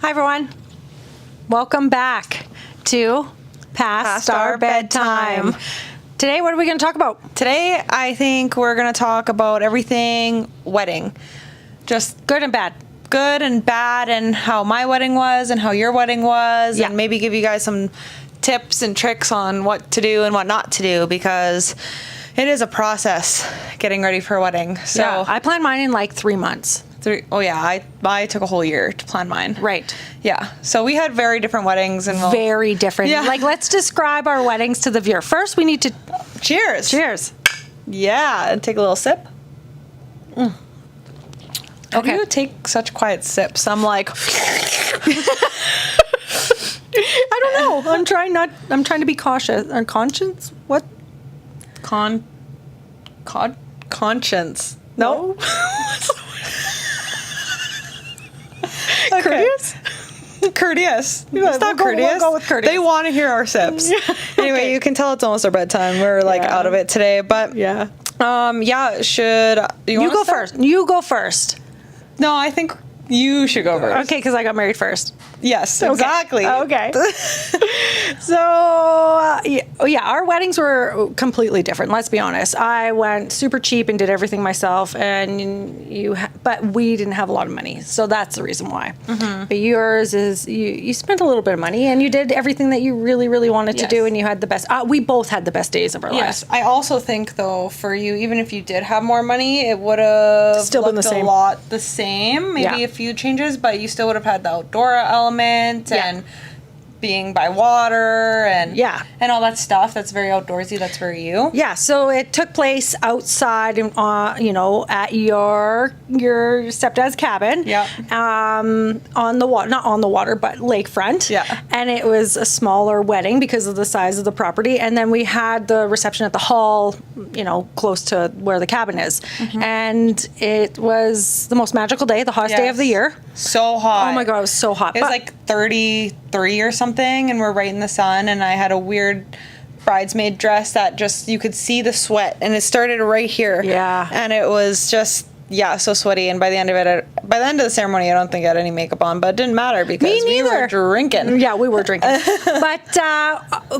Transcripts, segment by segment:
Hi, everyone. Welcome back to Past Our Bedtime. Today, what are we going to talk about? Today, I think we're going to talk about everything wedding. Just Good and bad. good and bad, and how my wedding was and how your wedding was, and maybe give you guys some tips and tricks on what to do and what not to do, because it is a process getting ready for a wedding. So Yeah, I planned mine in like 3 months. I took a whole year to plan mine. Right. Yeah. So we had very different weddings, and Very different. Yeah. Like, let's describe our weddings to the viewer. First, we need to... cheers. Cheers. Yeah, and take a little sip. How do Okay. you take such quiet sips? I'm like, I don't know. I'm trying to be cautious. Conscience? What? conscience. No. Okay. Courteous? Courteous. Yeah, It's not we'll courteous. go with courteous. They want to hear our sips. Anyway, Okay. you can tell it's almost our bedtime. We're like Yeah. out of it today, but Yeah. should you You wanna go start? first. You go first. No, I think you should go first. Okay, because I got married first. Yes, exactly. Okay. So, our weddings were completely different. Let's be honest. I went super cheap and did everything myself, and but we didn't have a lot of money, so that's the reason why. Mm-hmm. But yours is you spent a little bit of money, and you did everything that you really, really wanted to Yes. do, and you had the best. We both had the best days of our Yes, lives. I also think though for you, even if you did have more money, it would have Still been the same. a lot the same. Maybe Yeah. a few changes, but you still would have had the outdoor element and being by water and all that stuff. That's very outdoorsy. That's very you. Yeah, so it took place outside, at your stepdad's cabin. Yeah. On the water, not on the water, but lakefront. Yeah. And it was a smaller wedding because of the size of the property. And then we had the reception at the hall, close to where the cabin is. Mm-hmm. And it was the most magical day, the hottest day of the year. So hot. Oh my God, it was so hot. It was But- like 33 or something, and we're right in the sun, and I had a weird bridesmaid dress that just, you could see the sweat, and it started right here. Yeah. And it was just, so sweaty, and by the end of the ceremony, I don't think I had any makeup on, but it didn't matter because Me we were neither. drinking. Yeah, we were drinking. But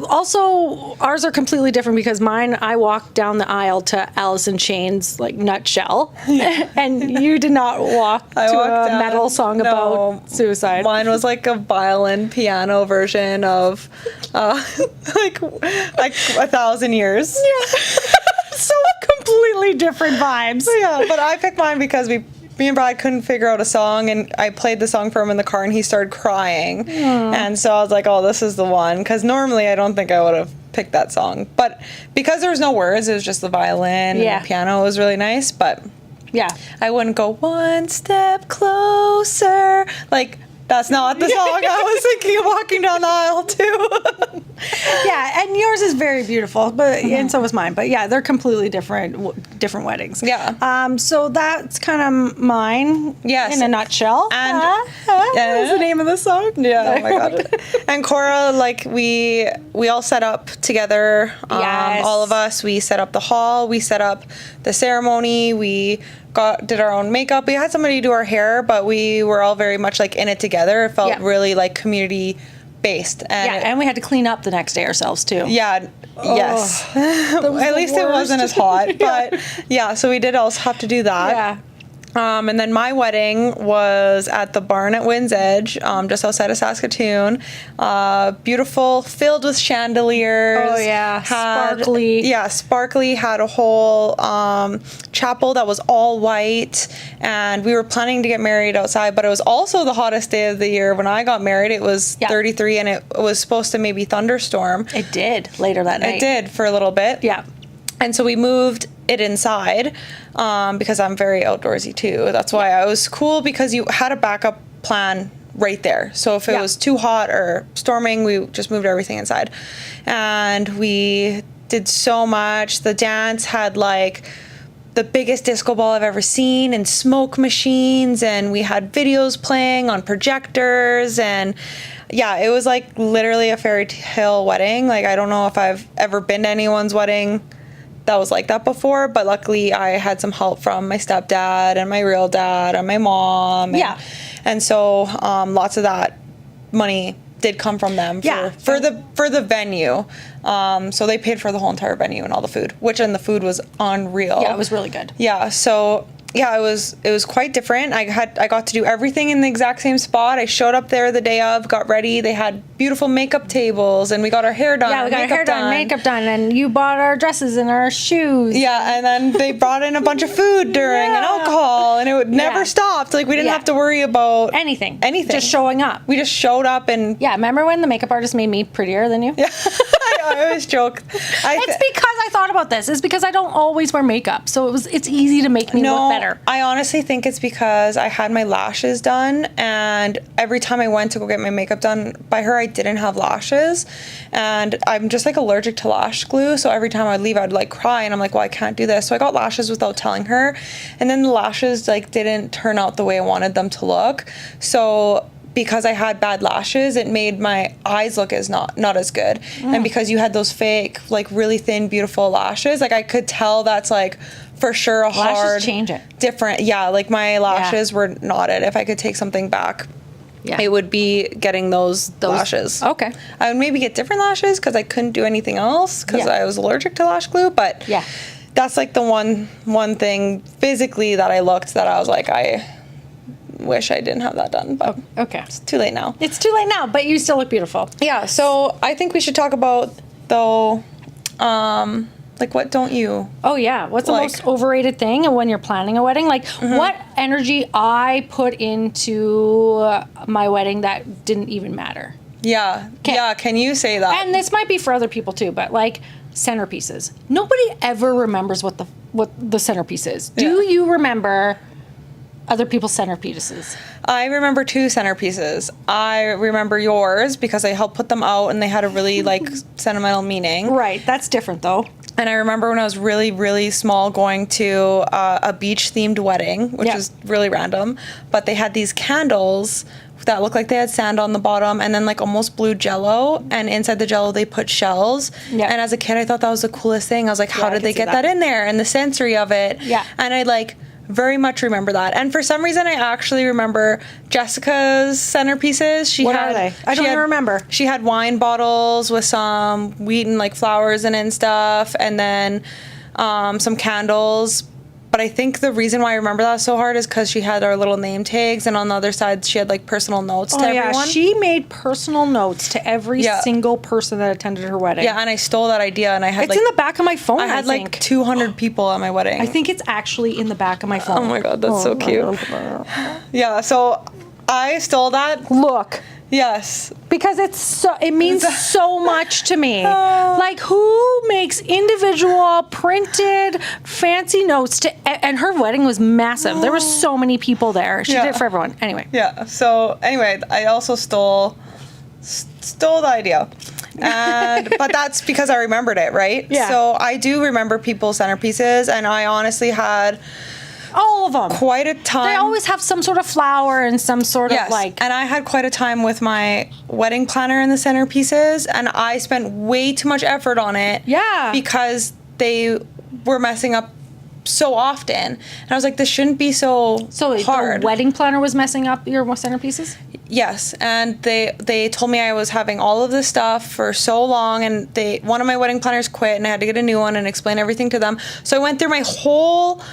also, ours are completely different because mine, I walked down the aisle to Alice in Chains, like, Nutshell. And you did not walk to a metal song about suicide. Mine was like a violin piano version of like 1,000 years. Yeah. So completely different vibes. Yeah, but I picked mine because me and Brad couldn't figure out a song, and I played the song for him in the car, and he started crying. And so I was like, oh, this is the one, because normally I don't think I would have picked that song. But because there was no words, it was just the violin and the piano. It was really nice, but Yeah. I wouldn't go one step closer. Like, that's not the song I was thinking of walking down the aisle to. Yeah, and yours is very beautiful, but and so was mine. But yeah, they're completely different weddings. Yeah. So that's kind of mine. Yes. In a nutshell. And what was the name of the song? Yeah. Oh my God. And Cora, like we all set up together. Yes. All of us. We set up the hall. We set up the ceremony. We did our own makeup. We had somebody do our hair, but we were all very much like in it together. It felt really like community based. And And we had to clean up the next day ourselves too. yes. At least it wasn't as hot, but so we did also have to do that. Yeah. And then my wedding was at the barn at Wind's Edge, just outside of Saskatoon. Beautiful, filled with chandeliers. Oh yeah, sparkly. Yeah, sparkly. Had a whole chapel that was all white, and we were planning to get married outside, but it was also the hottest day of the year. When I got married, it was 33, and it was supposed to maybe thunderstorm. It did later that night. It did for a little bit. Yeah. And so we moved it inside because I'm very outdoorsy too. That's why I was cool, because you had a backup plan right there. So if it was too hot or storming, we just moved everything inside. And we did so much. The dance had like the biggest disco ball I've ever seen, and smoke machines, and we had videos playing on projectors, and it was like literally a fairy tale wedding. Like, I don't know if I've ever been to anyone's wedding that was like that before, but luckily I had some help from my stepdad and my real dad and my mom. And so lots of that money did come from them for the venue. So they paid for the whole entire venue and all the food, and the food was unreal. Yeah, it was really good. Yeah, so yeah, it was quite different. I got to do everything in the exact same spot. I showed up there the day of, got ready. They had beautiful makeup tables, and we got our hair done. Yeah, we got our hair done, makeup done, and you bought our dresses and our shoes. Yeah, and then they brought in a bunch of food during and alcohol, and it never stopped. Like, we didn't have to worry about anything. Anything. Just showing up. We just showed up and... Yeah, remember when the makeup artist made me prettier than you? Yeah. I always joke. It's because I thought about this. It's because I don't always wear makeup, so it's easy to make me look better. I honestly think it's because I had my lashes done, and every time I went to go get my makeup done by her, I didn't have lashes, and I'm just like allergic to lash glue, so every time I'd leave, I'd like cry, and I'm like, well, I can't do this. So I got lashes without telling her, and then the lashes like didn't turn out the way I wanted them to look. So because I had bad lashes, it made my eyes look not as good. And because you had those fake, like really thin, beautiful lashes, like I could tell that's like for sure a hard, change it. Different. Yeah, like my lashes were knotted. If I could take something back, it would be getting those lashes. Okay. I would maybe get different lashes because I couldn't do anything else because I was allergic to lash glue. But that's like the one thing physically that I looked that I was like, I wish I didn't have that done, but okay, it's too late now. It's too late now, but you still look beautiful. Yeah, so I think we should talk about though, like, what don't you? Oh yeah, what's the most overrated thing when you're planning a wedding? Like, what energy I put into my wedding that didn't even matter. Yeah, can you say that? And this might be for other people too, but like centerpieces. Nobody ever remembers what the centerpiece is. Do you remember other people's centerpieces? I remember 2 centerpieces. I remember yours because I helped put them out and they had a really like sentimental meaning. Right, that's different though. And I remember when I was really, really small going to a beach-themed wedding, which is really random, but they had these candles that looked like they had sand on the bottom and then like almost blue jello, and inside the jello they put shells. And as a kid I thought that was the coolest thing. I was like, how did they get that in there? And the sensory of it. And I like very much remember that. And for some reason I actually remember Jessica's centerpieces. What are they? I don't even remember. She had wine bottles with some wheat and like flowers in it and stuff, and then some candles. But I think the reason why I remember that so hard is because she had our little name tags, and on the other side she had like personal notes to everyone. She made personal notes to every single person that attended her wedding. Yeah, and I stole that idea, and I had it's in the back of my phone. I had like 200 people at my wedding. I think it's actually in the back of my phone. Oh my god, that's so cute. Yeah, so I stole that. Look. Yes. Because it means so much to me. Like, who makes individual printed fancy notes and her wedding was massive. There were so many people there. She did it for everyone. Anyway. Yeah. So anyway, I also stole the idea. But that's because I remembered it, right? Yeah. So I do remember people's centerpieces, and I honestly had all of them. Quite a time. They always have some sort of flower and some sort of like... And I had quite a time with my wedding planner and the centerpieces, and I spent way too much effort on it. Yeah. Because they were messing up so often. And I was like, this shouldn't be so hard. The wedding planner was messing up your centerpieces? Yes, and they told me I was having all of this stuff for so long, and one of my wedding planners quit, and I had to get a new one and explain everything to them. So I went through my whole...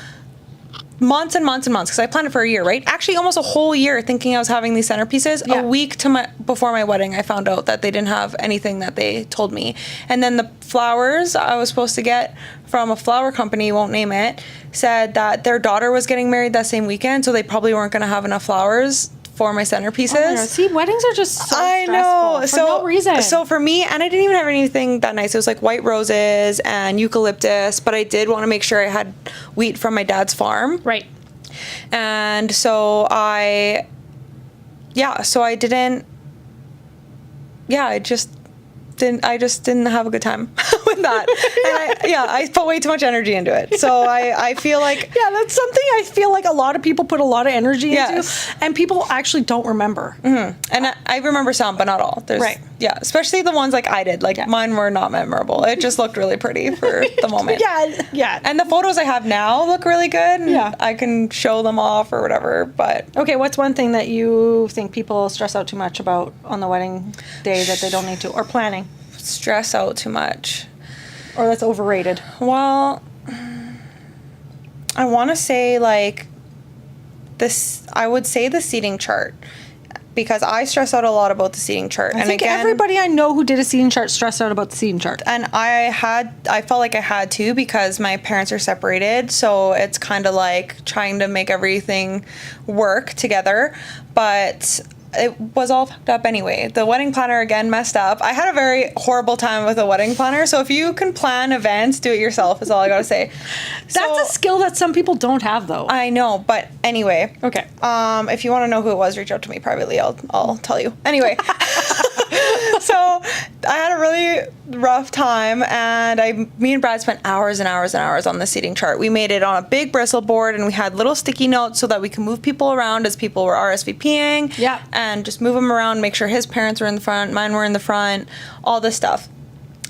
months and months and months, because I planned it for a year, right? Actually, almost a whole year thinking I was having these centerpieces. A week before my wedding, I found out that they didn't have anything that they told me. And then the flowers I was supposed to get from a flower company, won't name it, said that their daughter was getting married that same weekend, so they probably weren't going to have enough flowers for my centerpieces. Oh my God. See, weddings are just so stressful. know. For no reason. So for me, and I didn't even have anything that nice. It was like white roses and eucalyptus, but I did want to make sure I had wheat from my dad's farm. Right. And so I just didn't have a good time with that. And I put way too much energy into it. So I feel like... Yeah, that's something I feel like a lot of people put a lot of energy into. And people actually don't remember. Mm-hmm. And I remember some, but not all. Yeah, especially the ones like I did. Like mine were not memorable. It just looked really pretty for the moment. Yeah. And the photos I have now look really good. Yeah. I can show them off or whatever, but... Okay, what's one thing that you think people stress out too much about on the wedding day that they don't need to, or planning? Stress out too much. Or that's overrated? Well, I want to say like this, I would say the seating chart, because I stress out a lot about the seating chart. I think everybody I know who did a seating chart stressed out about the seating chart. And I felt like I had to, because my parents are separated, so it's kind of like trying to make everything work together. But it was all fucked up anyway. The wedding planner again messed up. I had a very horrible time with a wedding planner. So if you can plan events, do it yourself is all I gotta say. That's a skill that some people don't have, though. I know, but anyway. Okay. If you want to know who it was, reach out to me privately. I'll tell you. Anyway. So I had a really rough time, and me and Brad spent hours and hours and hours on the seating chart. We made it on a big bristle board, and we had little sticky notes so that we could move people around as people were RSVPing. Yeah. And just move them around, make sure his parents were in the front, mine were in the front, all this stuff.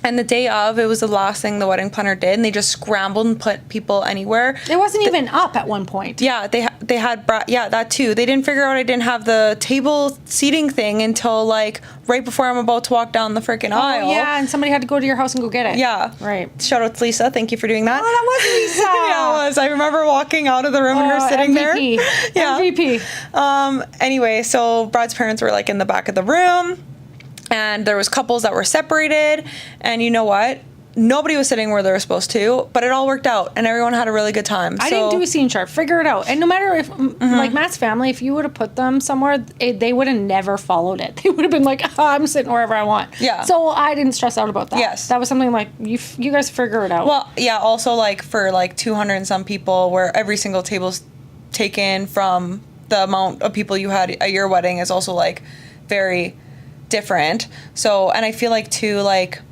And the day of, it was the last thing the wedding planner did, and they just scrambled and put people anywhere. It wasn't even up at one point. Yeah, they had that too. They didn't figure out I didn't have the table seating thing until like right before I'm about to walk down the freaking aisle. Yeah, and somebody had to go to your house and go get it. Yeah. Right. Shout out to Lisa. Thank you for doing that. Oh, that was Lisa. Yeah, it was. I remember walking out of the room and her sitting MVP. there. Yeah. MVP. Anyway, so Brad's parents were like in the back of the room, and there was couples that were separated, and you know what? Nobody was sitting where they were supposed to, but it all worked out, and everyone had a really good time. I didn't do a scene chart. Figure it out. And no matter if, like Matt's family, if you would have put them somewhere, they would have never followed it. They would have been like, I'm sitting wherever I want. Yeah. So I didn't stress out about that. Yes. That was something like, you guys figure it out. Well, yeah, also like for like 200 and some people, where every single table's taken from the amount of people you had at your wedding is also like very different. So, and I feel like too, like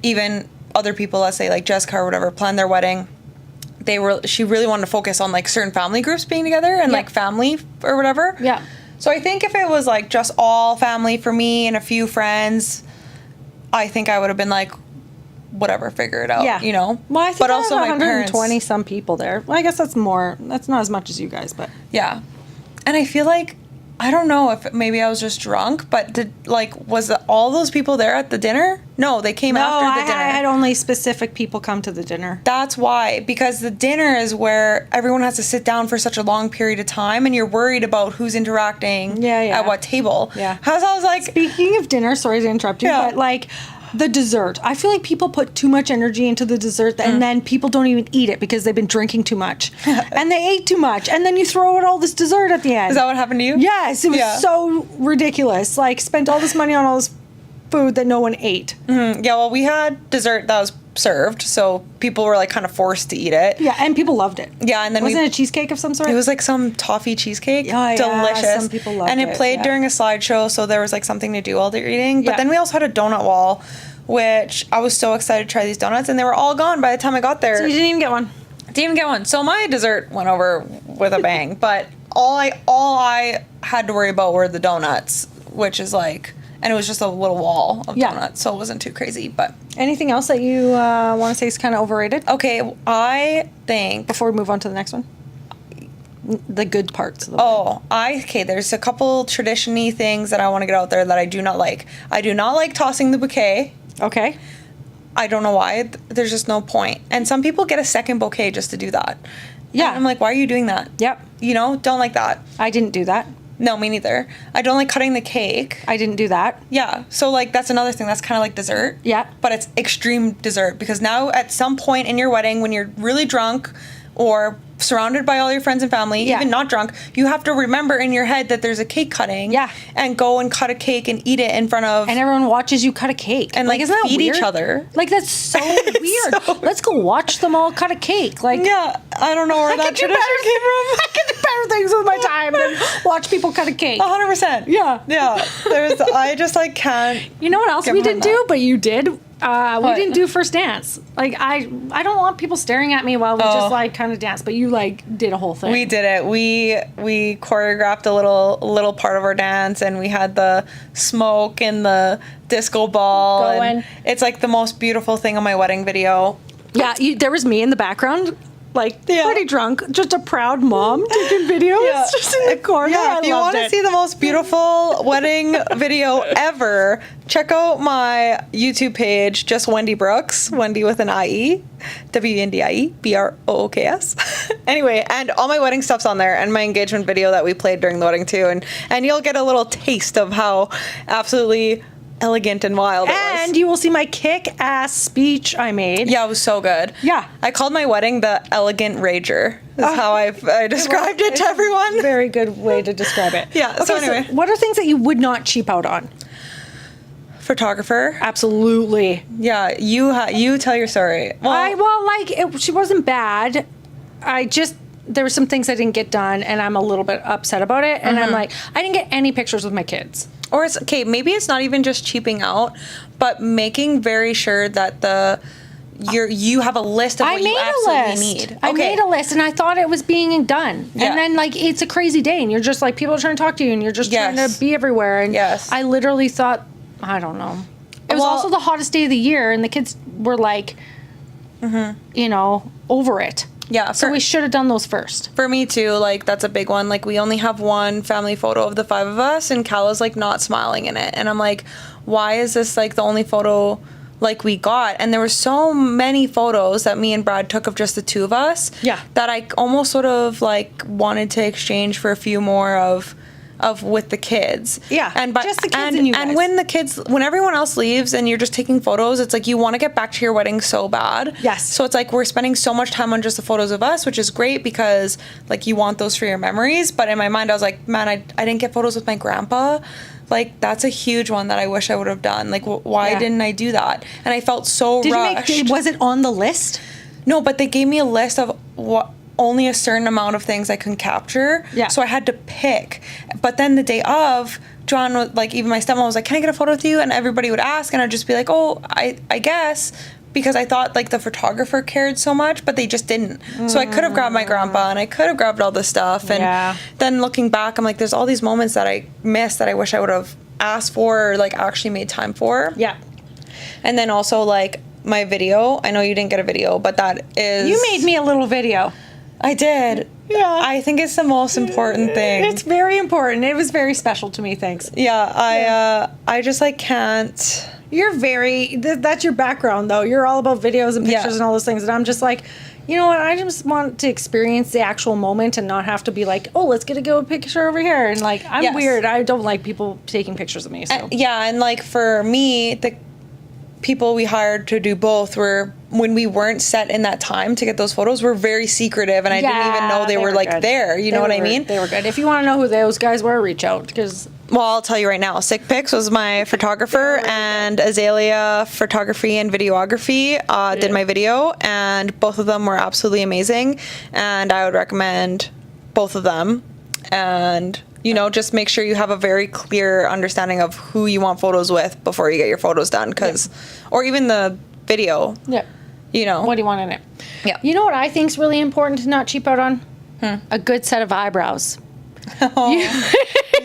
even other people, let's say like Jessica or whatever, planned their wedding, she really wanted to focus on like certain family groups being together and like family or whatever. Yeah. So I think if it was like just all family for me and a few friends, I think I would have been like, whatever, figure it out. Yeah. You know? Well, I think but I also had my 120 parents, some people there. Well, I guess that's not as much as you guys, but. yeah. And I feel like, I don't know if maybe I was just drunk, but was all those people there at the dinner? No, they came after the dinner. I had only specific people come to the dinner. That's why, because the dinner is where everyone has to sit down for such a long period of time, and you're worried about who's interacting at what table. Yeah. So I was like, speaking of dinner, sorry to interrupt you, but like the dessert. I feel like people put too much energy into the dessert, and then people don't even eat it because they've been drinking too much, and they ate too much, and then you throw out all this dessert at the end. Is that what happened to you? Yes, it was so ridiculous. Like, spent all this money on all this food that no one ate. Mm-hmm. Yeah, well, we had dessert that was served, so people were like kind of forced to eat it. Yeah, and people loved it. Yeah, and then wasn't it a cheesecake of some sort? It was like some toffee cheesecake. Oh, delicious. Yeah, some people loved it. And it played during a slideshow, so there was like something to do while they're eating. But then we also had a donut wall, which I was so excited to try these donuts, and they were all gone by the time I got there. So you didn't even get one? Didn't even get one. So my dessert went over with a bang, but all I had to worry about were the donuts, which is like, and it was just a little wall of donuts, so it wasn't too crazy. But anything else that you want to say is kind of overrated? Okay, I think before we move on to the next one, the good parts of the wedding. There's a couple tradition-y things that I want to get out there that I do not like. I do not like tossing the bouquet. Okay. I don't know why. There's just no point. And some people get a second bouquet just to do that. Yeah. And I'm like, why are you doing that? Yep. You know, don't like that. I didn't do that. No, me neither. I don't like cutting the cake. I didn't do that. Yeah. So, like, that's another thing. That's kind of like dessert. Yeah. But it's extreme dessert, because now at some point in your wedding, when you're really drunk or surrounded by all your friends and family, even not drunk, you have to remember in your head that there's a cake cutting. Yeah. And go and cut a cake and eat it in front of... And everyone watches you cut a cake. And, like isn't that feed weird? each other. Like, that's so weird. So let's go watch them all cut a cake. Like, yeah, I don't know where that tradition came from. I can do better things with my time than watch people cut a cake. 100%. Yeah. Yeah. I just, like, can't... You know what else we didn't do, but you did? We didn't do first dance. Like, I don't want people staring at me while we just, like, kind of dance. But you, like, did a whole thing. We did it. We choreographed a little part of our dance, and we had the smoke and the disco ball. Going. And it's, like, the most beautiful thing on my wedding video. Yeah, there was me in the background, like, pretty drunk. Just a proud mom taking videos just in the corner. Yeah, if you want to see the most beautiful wedding video ever, check out my YouTube page, just Wendie Brooks, Wendie with an I-E, W-E-N-D-I-E, B-R-O-O-K-S. Anyway, and all my wedding stuff's on there, and my engagement video that we played during the wedding too, and you'll get a little taste of how absolutely elegant and wild it was. And you will see my kick-ass speech I made. Yeah, it was so good. Yeah. I called my wedding the Elegant Rager. Is how I described it to everyone. Very good way to describe it. Yeah, Okay, so anyway. what are things that you would not cheap out on? Photographer. Absolutely. Yeah, you tell your story. She wasn't bad. There were some things I didn't get done, and I'm a little bit upset about it. And I'm like, I didn't get any pictures with my kids. Or it's okay, maybe it's not even just cheaping out, but making very sure that you have a list of what you absolutely need. I made a list, and I thought it was being done. Yeah. And then, like, it's a crazy day, and you're just like, people are trying to talk to you, and you're just trying to be everywhere. And I literally thought, I don't know. It was also the hottest day of the year, and the kids were like, over it. Yeah. So we should have done those first. For me too, like, that's a big one. Like, we only have one family photo of the 5 of us, and Callah's like not smiling in it. And I'm like, why is this like the only photo like we got? And there were so many photos that me and Brad took of just the 2 of us. Yeah. That I almost sort of like wanted to exchange for a few more of with the kids. Yeah. Just the kids and you guys. And when everyone else leaves and you're just taking photos, it's like you want to get back to your wedding so bad. Yes. So it's like we're spending so much time on just the photos of us, which is great because like you want those for your memories. But in my mind, I was like, man, I didn't get photos with my grandpa. Like, that's a huge one that I wish I would have done. Like, why didn't I do that? And I felt so rushed. Was it on the list? No, but they gave me a list of only a certain amount of things I can capture. Yeah. So I had to pick. But then the day of, John, like, even my stepmom was like, can I get a photo with you? And everybody would ask, and I'd just be like, oh, I guess. Because I thought, like, the photographer cared so much, but they just didn't. So I could have grabbed my grandpa, and I could have grabbed all this stuff. And then looking back, I'm like, there's all these moments that I missed that I wish I would have asked for or, like, actually made time for. Yeah. And then also, like, my video. I know you didn't get a video, but that is... You made me a little video. I did. Yeah. I think it's the most important thing. It's very important. It was very special to me. Thanks. Yeah, I just, like, can't... You're that's your background, though. You're all about videos and pictures and all those things. And I'm just like, you know what? I just want to experience the actual moment and not have to be like, oh, let's get a good picture over here. And, like, I'm weird. I don't like people taking pictures of me. So. And, like, for me, the people we hired to do both were, when we weren't set in that time to get those photos, were very secretive. And I didn't even know they were like, good. There. You know what I mean? They were good. If you want to know who those guys were, reach out. Because... Well, I'll tell you right now. Sick Pics was my photographer, and Azalea Photography and Videography did my video, and both of them were absolutely amazing, and I would recommend both of them. And, you know, just make sure you have a very clear understanding of who you want photos with before you get your photos done, or even the video. Yeah. You know. What do you want in it? Yeah. You know what I think is really important to not cheap out on? A good set of eyebrows.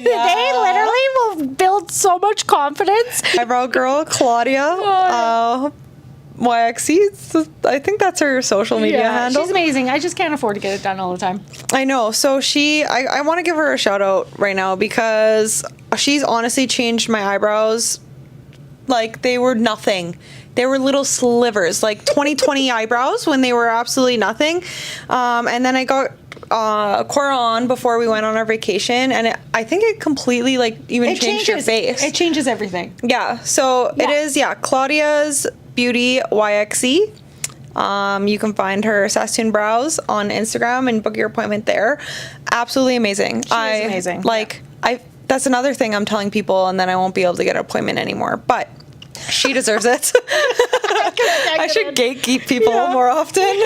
They literally will build so much confidence. Eyebrow girl, Claudia, YXC, I think that's her social media handle. She's amazing. I just can't afford to get it done all the time. I know. So I want to give her a shout out right now because she's honestly changed my eyebrows. Like, they were nothing. They were little slivers, like 2020 eyebrows when they were absolutely nothing. And then I got Cora on before we went on our vacation, and I think it completely, like, even changed your face. It changes everything. Yeah. So it is, Claudia's Beauty YXE. You can find her Saskatoon Brows on Instagram and book your appointment there. Absolutely amazing. She is amazing. Like, that's another thing I'm telling people, and then I won't be able to get an appointment anymore. But she deserves it. Because I should gatekeep people more often.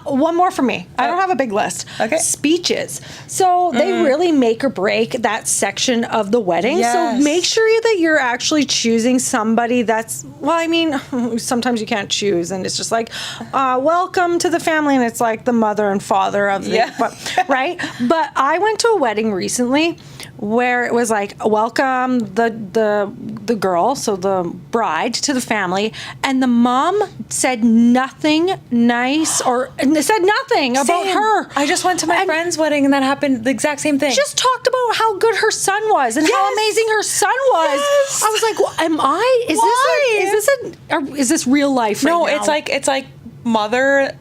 One more for me. I don't have a big list. Okay. Speeches. So they really make or break that section of the wedding. Yes. So make sure that you're actually choosing somebody that's, well, I mean, sometimes you can't choose and it's just like, welcome to the family. And it's like the mother and father of the, right? But I went to a wedding recently where it was like, welcome the girl, so the bride, to the family, and the mom said nothing nice or said nothing about her. I just went to my friend's wedding and that happened the exact same thing. Just talked about how good her son was and how amazing her son was. Yes. I was like, well, am I? Is this real life? No, right now? it's like mother,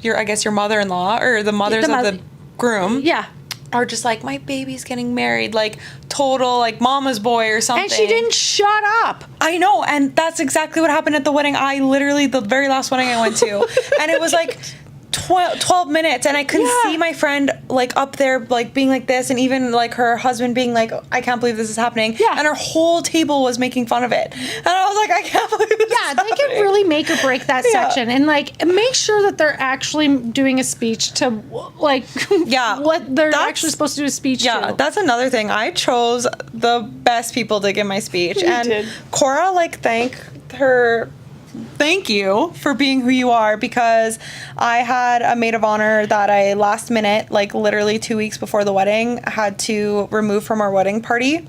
I guess your mother-in-law or the mothers of the groom. Yeah. Are just like, my baby's getting married, like total like mama's boy or something. And she didn't shut up. I know, and that's exactly what happened at the wedding. The very last wedding I went to, and it was like 12 minutes, and I couldn't see my friend like up there like being like this, and even like her husband being like, I can't believe this is happening. Yeah. And her whole table was making fun of it, and I was like, I can't believe this. Yeah, they can really make or break that section, and like make sure that they're actually doing a speech to like what they're actually supposed to do a speech to. That's another thing. I chose the best people to give my speech, and Cora thank you for being who you are, because I had a maid of honor that I last minute, like literally 2 weeks before the wedding, had to remove from our wedding party.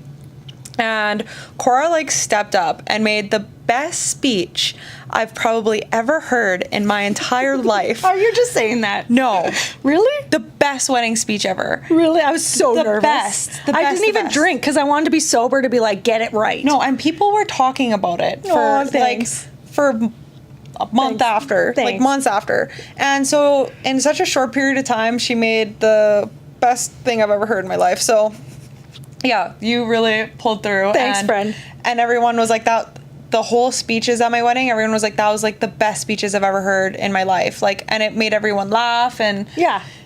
And Cora like stepped up and made the best speech I've probably ever heard in my entire life. Oh, you're just saying that? No. Really? The best wedding speech ever. Really? I was so nervous. I didn't even drink because I wanted to be sober to be like, get it right. No, and people were talking about it for months after. And so in such a short period of time, she made the best thing I've ever heard in my life. So yeah, you really pulled through. Thanks, friend. And everyone was like that. The whole speeches at my wedding, everyone was like, that was like the best speeches I've ever heard in my life. Like, and it made everyone laugh. And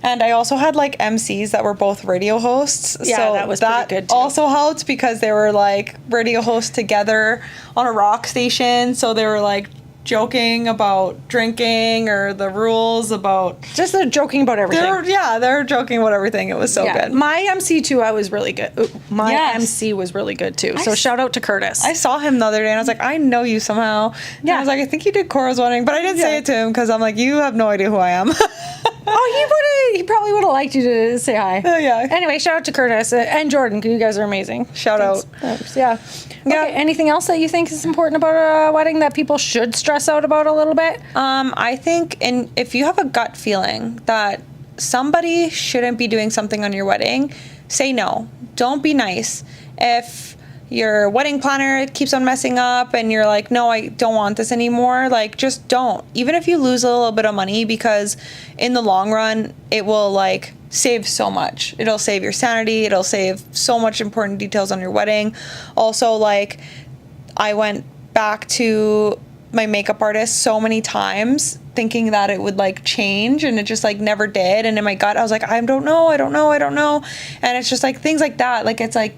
and I also had like MCs that were both radio hosts. Yeah, so that was pretty good too. Also helped because they were like radio hosts together on a rock station. So they were like joking about drinking or the rules about just joking about everything. They're joking about everything. It was so good. My MC too, I was really good. MC was really good too. So shout out to Curtis. I saw him the other day and I was like, I know you somehow. Yeah. And I was like, I think you did Cora's wedding, but I didn't say it to him because I'm like, you have no idea who I am. He probably would have liked you to say hi. Anyway, shout out to Curtis and Jordan. You guys are amazing. Shout out. Thanks. Yeah. Okay, anything else that you think is important about a wedding that people should stress out about a little bit? I think if you have a gut feeling that somebody shouldn't be doing something on your wedding, say no. Don't be nice. If your wedding planner keeps on messing up and you're like, no, I don't want this anymore, like just don't. Even if you lose a little bit of money, because in the long run, it will like save so much. It'll save your sanity. It'll save so much important details on your wedding. Also, like I went back to my makeup artist so many times thinking that it would like change, and it just like never did. And in my gut, I was like, I don't know. And it's just like things like that. Like it's like,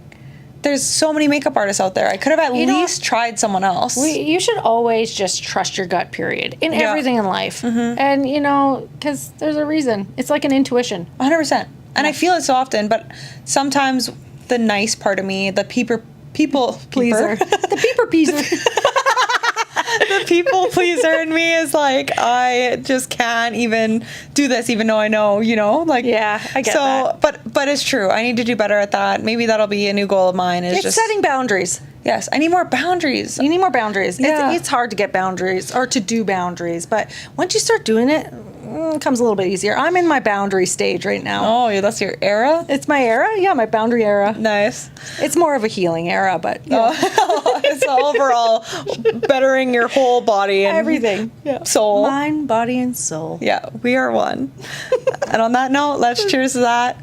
there's so many makeup artists out there. I could have at least tried someone else. You should always just trust your gut, period, in everything in life. Mm-hmm. And, because there's a reason. It's like an intuition. 100%. And I feel it so often, but sometimes the nice part of me, the people pleaser. The peeper pleaser. The people pleaser in me is like, I just can't even do this, even though I know, like. Yeah, I get that. But it's true. I need to do better at that. Maybe that'll be a new goal of mine. It's just setting boundaries. Yes, I need more boundaries. You need more boundaries. Yeah. It's hard to get boundaries or to do boundaries, but once you start doing it, it comes a little bit easier. I'm in my boundary stage right now. Oh, yeah, that's your era? It's my era? Yeah, my boundary era. Nice. It's more of a healing era, but it's overall bettering your whole body and everything. Soul. Mind, body, and soul. Yeah, we are one. And on that note, let's cheers to that.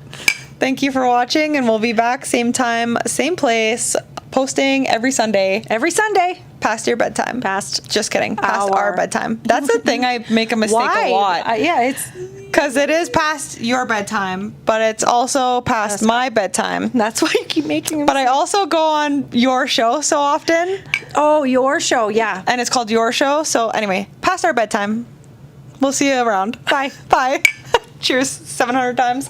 Thank you for watching, and we'll be back same time, same place, posting every Sunday. Every Sunday. Past your bedtime. Just kidding. Past our bedtime. That's the thing I make a mistake Why? a lot. It's Because it is past your bedtime, but it's also past my bedtime. That's why you keep making them. But I also go on your show so often. Oh, your show, yeah. And it's called Your Show. So anyway, past our bedtime. We'll see you around. Bye. Bye. Cheers 700 times.